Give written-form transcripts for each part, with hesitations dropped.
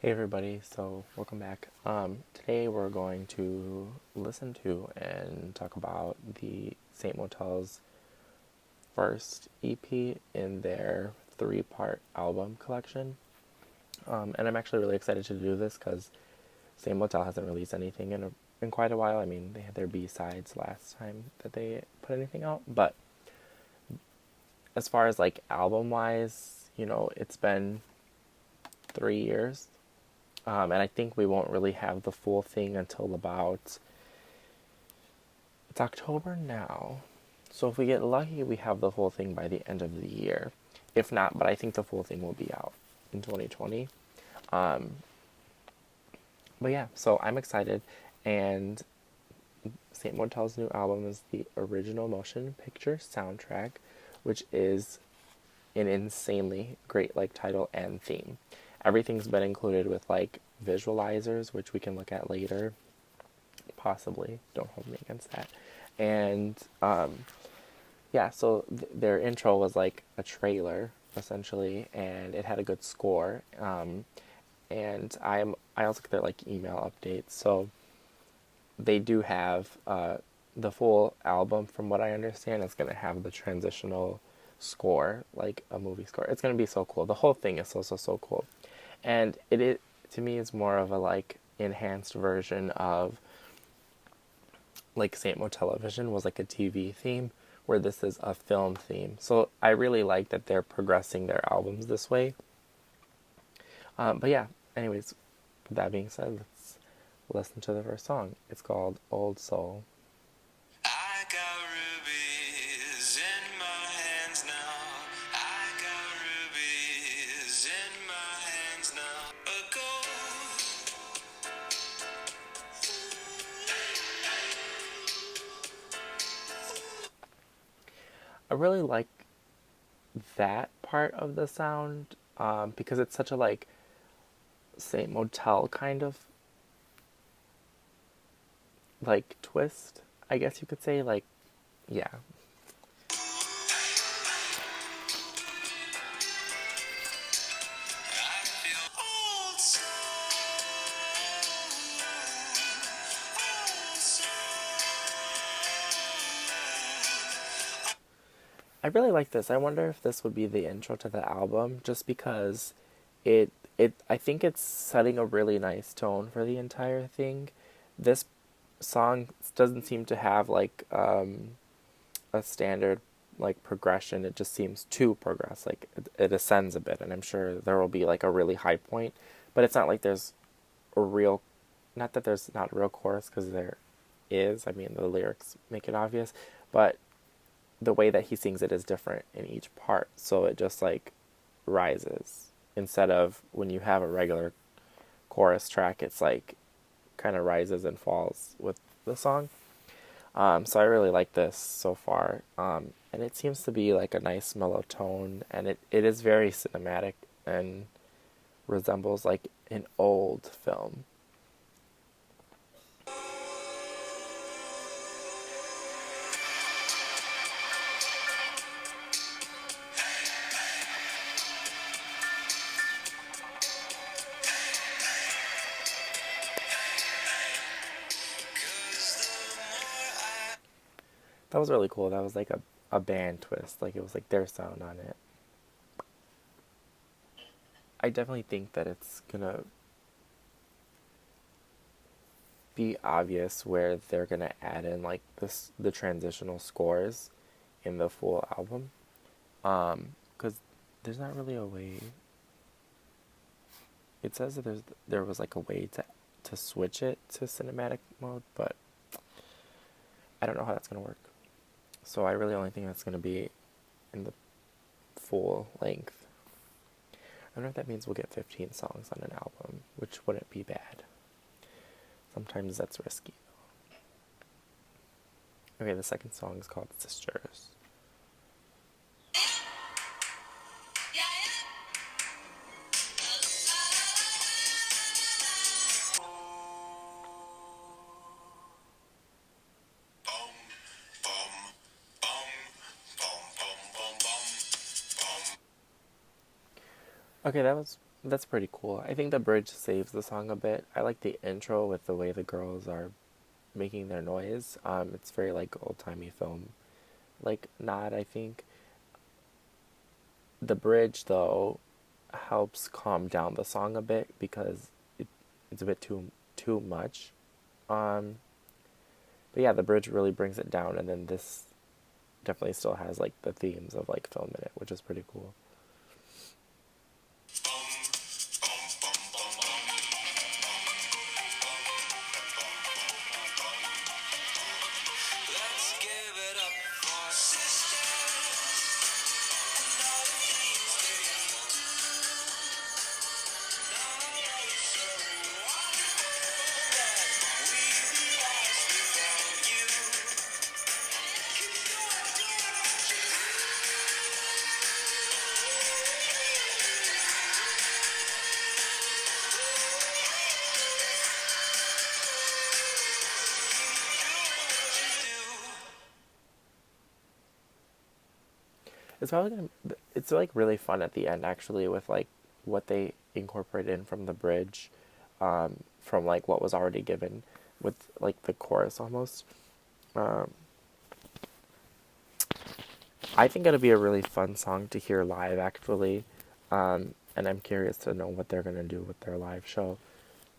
Hey everybody, so welcome back. Today we're going to listen to and talk about the Saint Motel's first EP in their three-part album collection. And I'm actually really excited to do this because Saint Motel hasn't released anything in quite a while. I mean, they had their B-sides last time that they put anything out, but as far as like album-wise, it's been 3 years. And I think we won't really have the full thing until it's October now. So if we get lucky, we have the whole thing by the end of the year. If not, but I think the full thing will be out in 2020. But yeah, so I'm excited. And Saint Motel's new album is the original motion picture soundtrack, which is an insanely great title and theme. Everything's been included with visualizers, which we can look at later, possibly. Don't hold me against that. And yeah, so their intro was like a trailer essentially, and it had a good score. And I also get their email updates, so they do have the full album. From what I understand, it's gonna have the transitional score, like a movie score. It's gonna be so cool. The whole thing is so cool, and it to me is more of a enhanced version of Saint Motel-O-Vision was like a TV theme, where this is a film theme. So I really like that they're progressing their albums this way. But yeah, anyways, with that being said, let's listen to the first song. It's called Old Soul. I got rubies in my hands now. I got rubies in my hands now. A gold. I really like that part of the sound, because it's such a Saint Motel kind of twist, I guess you could say. Yeah. I feel old soul. Old soul. I really like this. I wonder if this would be the intro to the album, just because it I think it's setting a really nice tone for the entire thing. This song doesn't seem to have a standard progression. It just seems to progress. It ascends a bit, and I'm sure there will be a really high point, but it's not like there's a real, not that there's not a real chorus, because there is. I mean, the lyrics make it obvious, but the way that he sings it is different in each part, so it just rises, instead of when you have a regular chorus track, it's kind of rises and falls with the song. So I really like this so far, and it seems to be a nice mellow tone, and it is very cinematic and resembles an old film. That was really cool. That was a band twist. It was their sound on it. I definitely think that it's gonna be obvious where they're gonna add in the transitional scores in the full album. Because there's not really a way. It says that there was a way to switch it to cinematic mode, but I don't know how that's gonna work. So I really only think that's gonna be in the full length. I don't know if that means we'll get 15 songs on an album, which wouldn't be bad. Sometimes that's risky. Okay, the second song is called Sisters. Okay, that was That's pretty cool. I think the bridge saves the song a bit. I like the intro with the way the girls are making their noise. It's very like old timey film like nod, I think. The bridge though helps calm down the song a bit because it's a bit too much. Um, but yeah, the bridge really brings it down, and then this definitely still has like the themes of like film in it, which is pretty cool. Let's give it up for sisters and all the things they do. Now it's so wonderful that we be lost without you. Keep doing what you do. It's probably gonna. It's like really fun at the end actually with like what they incorporate in from the bridge, from like what was already given with like the chorus almost. Um, I think it'll be a really fun song to hear live actually, and I'm curious to know what they're gonna do with their live show.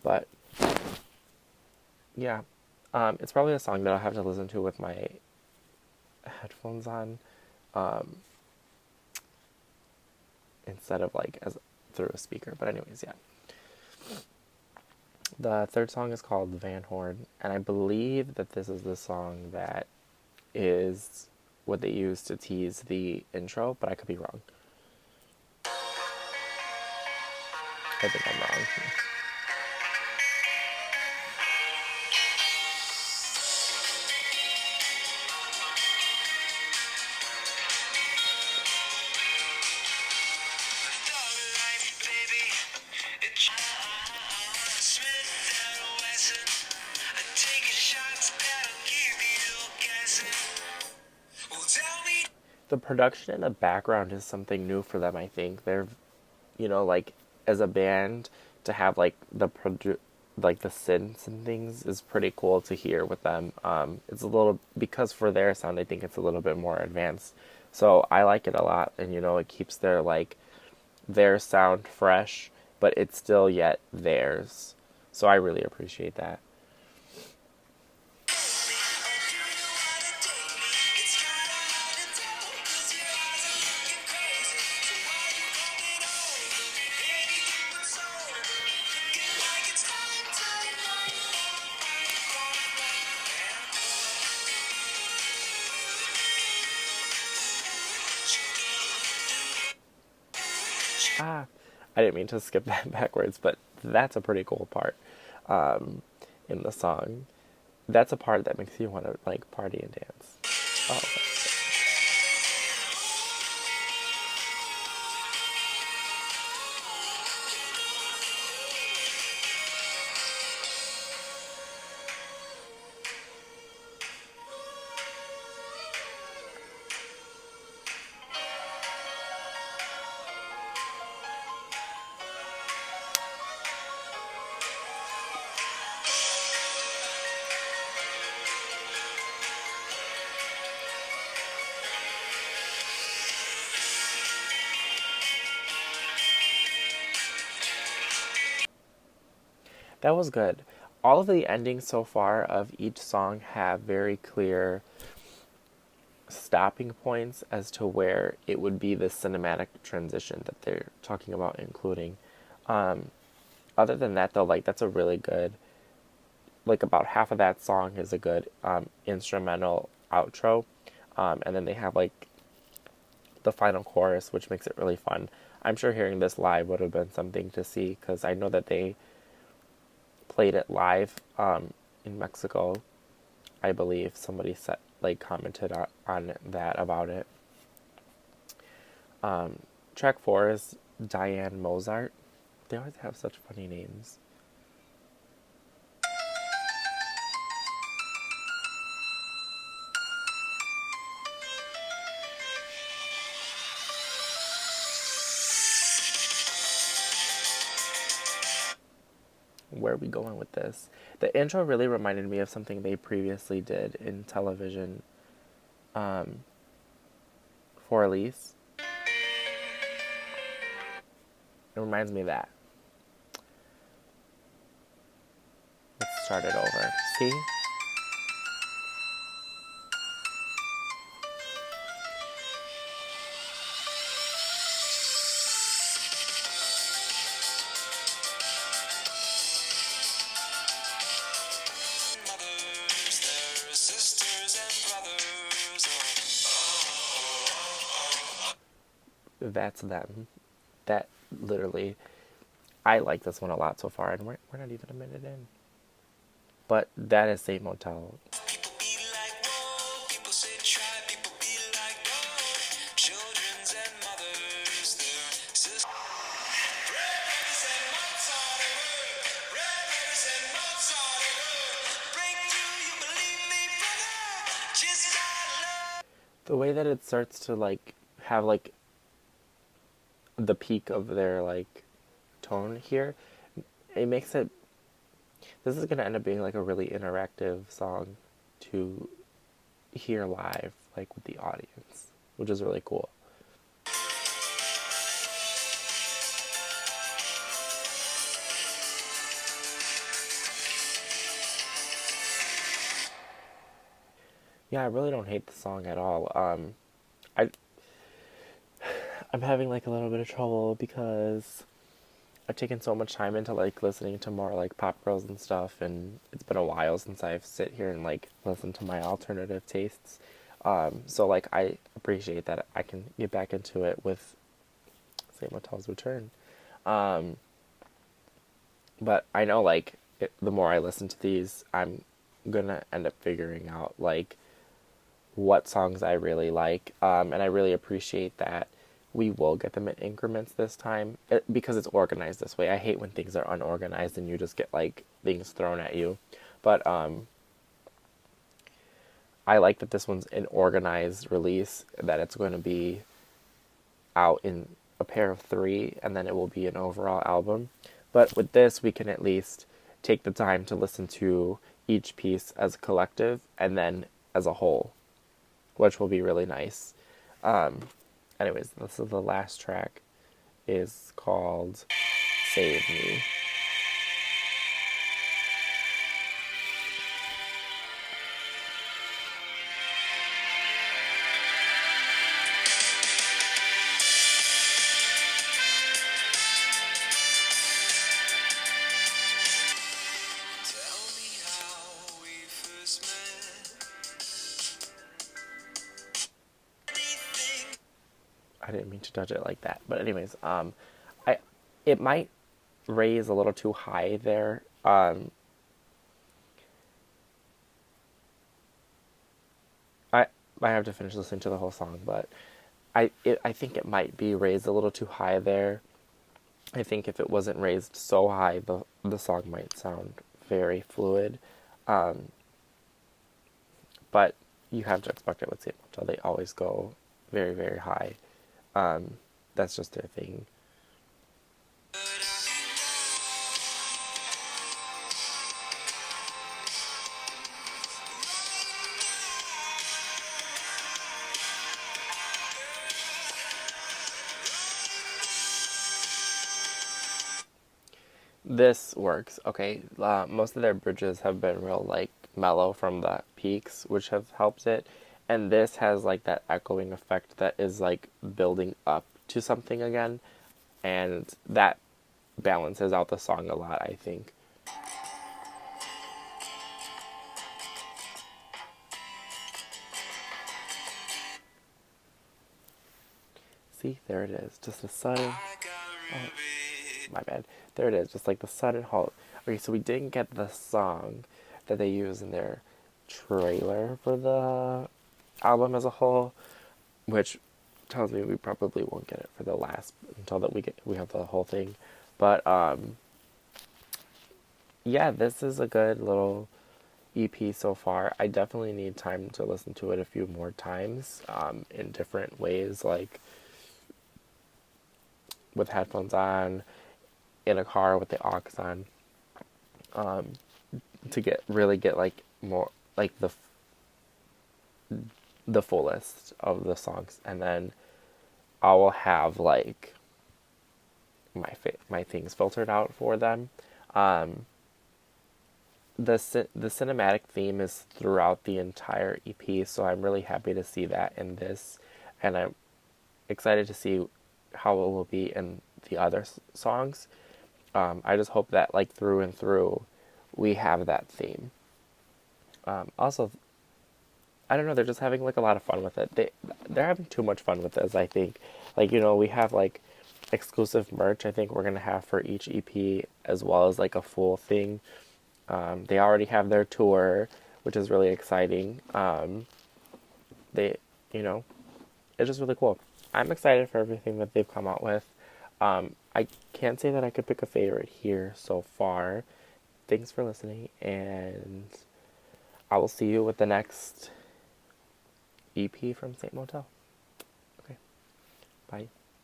But yeah, it's probably a song that I'll have to listen to with my headphones on, um, instead of like as through a speaker. But anyways, yeah. The third song is called Van Horn, and I believe that this is the song that is what they use to tease the intro, but I could be wrong. I think I'm wrong. The production in the background is something new for them, I think. They're, like as a band to have like like the synths and things is pretty cool to hear with them. It's a little because for their sound, I think it's a little bit more advanced. So I like it a lot, and it keeps their sound fresh, but it's still yet theirs. So I really appreciate that. Ah, I didn't mean to skip that backwards, but that's a pretty cool part, um, in the song. That's a part that makes you want to like party and dance. Oh, that was good. All of the endings so far of each song have very clear stopping points as to where it would be the cinematic transition that they're talking about including. Um, Other than that, though, like that's a really good, like about half of that song is a good instrumental outro, and then they have like the final chorus, which makes it really fun. I'm sure hearing this live would have been something to see because I know that they played it live, in Mexico. I believe somebody said like commented on that about it. Track 4 is Diane Mozart. They always have such funny names. where are we going with this? The intro really reminded me of something they previously did in television for Elise. It reminds me of that. Let's start it over. See? Mothers, their sisters and brothers. That's them. That literally, I like this one a lot so far, and we're not even a minute in. But that is Saint Motel. People be like, whoa. People say try. People be like, no. Children's and mothers, their sisters. Red medicine, Mozart, red medicine, Mozart. Break through, you believe me, brother. Just got love. The way that it starts to like have like the peak of their like tone here, it makes it. This is gonna end up being like a really interactive song to hear live, like with the audience, which is really cool. Yeah, I really don't hate the song at all. I I'm having like a little bit of trouble because I've taken so much time into like listening to more like pop girls and stuff, and it's been a while since I've sit here and like listened to my alternative tastes. So like I appreciate that I can get back into it with Saint Motel's Return. Um, but I know like the more I listen to these, I'm gonna end up figuring out like what songs I really like, and I really appreciate that we will get them in increments this time because it's organized this way. I hate when things are unorganized and you just get like things thrown at you, but I like that this one's an organized release. That it's going to be out in a pair of three, and then it will be an overall album. But with this, we can at least take the time to listen to each piece as a collective and then as a whole, which will be really nice. Anyways, this is the last track. Is called "Save Me." Tell me how we first met. Anything. I didn't mean to judge it like that, but anyways, I it might raise a little too high there. I I have to finish listening to the whole song, but I think it might be raised a little too high there. I think if it wasn't raised so high, the song might sound very fluid. Um, but you have to expect it with Saint Motel. They always go very very high. Um, that's just their thing. This works. Okay, most of their bridges have been real like mellow from the peaks, which have helped it, and this has like that echoing effect that is like building up to something again, and that balances out the song a lot, I think. See, there it is. Just a sudden. I got Oh, ruby. my bad. There it is. Just like the sudden halt. Okay, so we didn't get the song that they use in their trailer for the album as a whole, which tells me we probably won't get it for the last until that we have the whole thing. But yeah, this is a good little EP so far. I definitely need time to listen to it a few more times in different ways, like with headphones on, in a car with the aux on. to get like more like the fullest of the songs, and then I will have like my things filtered out for them. Um, the cinematic theme is throughout the entire EP, so I'm really happy to see that in this, and I'm excited to see how it will be in the other songs. I just hope that like through and through, we have that theme. Also, I don't know, they're just having like a lot of fun with it. They're having too much fun with this, I think. Like, we have like exclusive merch I think we're gonna have for each EP, as well as like a full thing. They already have their tour, which is really exciting. They, you know, it's just really cool. I'm excited for everything that they've come out with. I can't say that I could pick a favorite here so far. Thanks for listening, and I will see you with the next EP from St. Motel. Okay, bye.